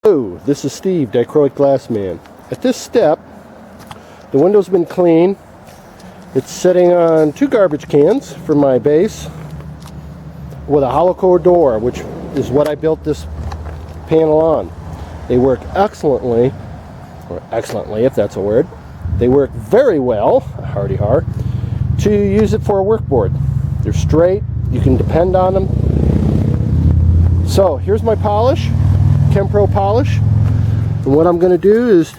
Hello, this is Steve, Dichroic Glass Man. At this step, the window's been cleaned. It's sitting on 2 garbage cans for my base with a hollow core door, which is what I built this panel on. They work excellently, or excellently if that's a word. They work very well, hardy har, to use it for a work board. They're straight, you can depend on them. So here's my polish. Chem-Pro polish, and what I'm going to do is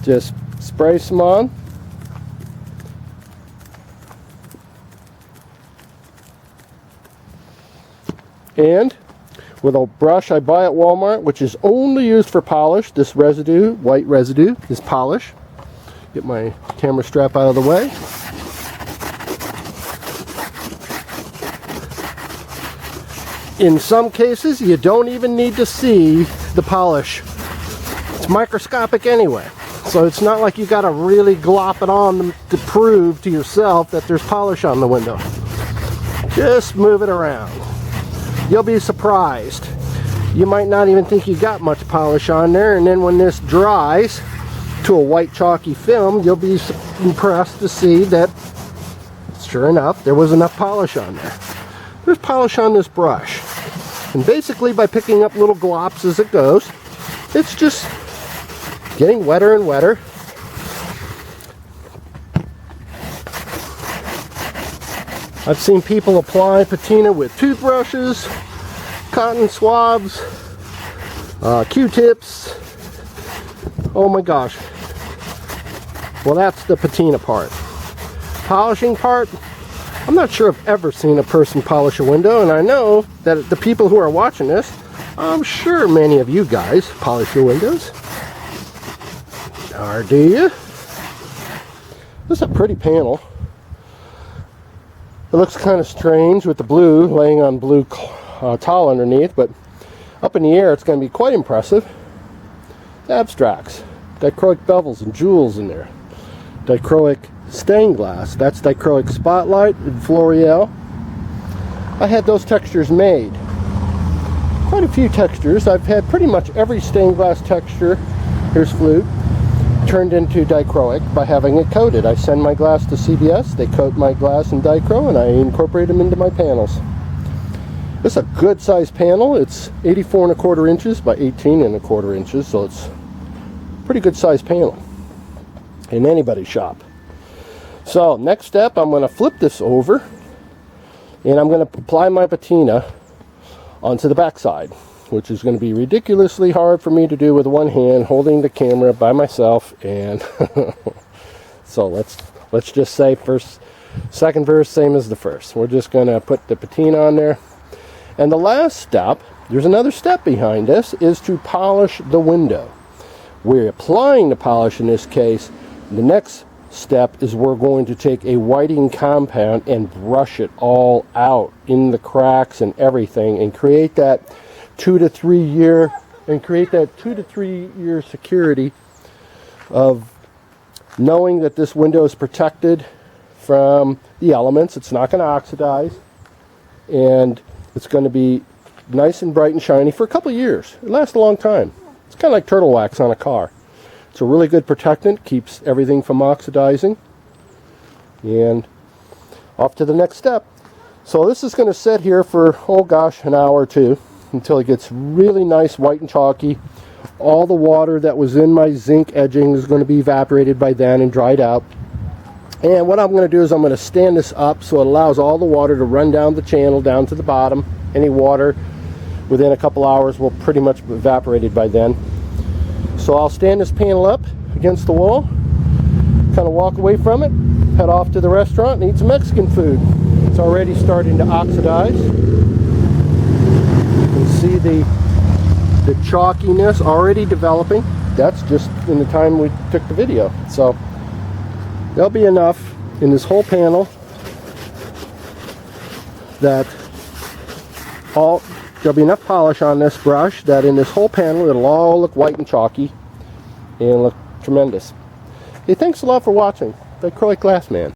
just spray some on, and with a brush I buy at Walmart, which is only used for polish, this residue, white residue, is polish. Get my camera strap out of the way. In some cases, you don't even need to see the polish. It's microscopic anyway. So it's not like you got to really glop it on to prove to yourself that there's polish on the window. Just move it around. You'll be surprised. You might not even think you got much polish on there, and then when this dries to a white chalky film, you'll be impressed to see that, sure enough, there was enough polish on there. There's polish on this brush, and basically by picking up little glops as it goes, it's just getting wetter and wetter. I've seen people apply patina with toothbrushes, cotton swabs, Q-tips. Oh my gosh. Well, that's the patina part. Polishing part, I'm not sure I've ever seen a person polish a window, and I know that the people who are watching this, I'm sure many of you guys polish your windows. Or do you? This is a pretty panel. It looks kind of strange with the blue laying on blue towel underneath, but up in the air it's going to be quite impressive. Abstracts, dichroic bevels and jewels in there. Dichroic stained glass, that's dichroic spotlight and Floreal. I had those textures made. Quite a few textures. I've had pretty much every stained glass texture, here's flute, turned into dichroic by having it coated. I send my glass to CBS, they coat my glass in dichro, and I incorporate them into my panels. This is a good sized panel. It's 84 1/4 inches by 18 1/4 inches, so it's a pretty good sized panel in anybody's shop. So next step, I'm going to flip this over, and I'm going to apply my patina onto the back side, which is going to be ridiculously hard for me to do with one hand holding the camera by myself. And so let's just say second verse same as the first. We're just going to put the patina on there, and the last step, there's another step behind this, is to polish the window. We're applying the polish in this case. The next step is we're going to take a whiting compound and brush it all out in the cracks and everything, and create that 2 to 3 year security of knowing that this window is protected from the elements. It's not going to oxidize, and it's going to be nice and bright and shiny for a couple of years. It lasts a long time. It's kind of like turtle wax on a car. It's a really good protectant, keeps everything from oxidizing. And off to the next step. So this is going to sit here for, oh gosh, an hour or two until it gets really nice white and chalky. All the water that was in my zinc edging is going to be evaporated by then and dried out. And what I'm going to do is I'm going to stand this up so it allows all the water to run down the channel, down to the bottom. Any water within a couple hours will pretty much be evaporated by then. So I'll stand this panel up against the wall, kind of walk away from it, head off to the restaurant and eat some Mexican food. It's already starting to oxidize. You can see the chalkiness already developing. That's just in the time we took the video. So there'll be enough in this whole panel that there'll be enough polish on this brush that in this whole panel it'll all look white and chalky and look tremendous. Hey, thanks a lot for watching. Dichroic Glass Man.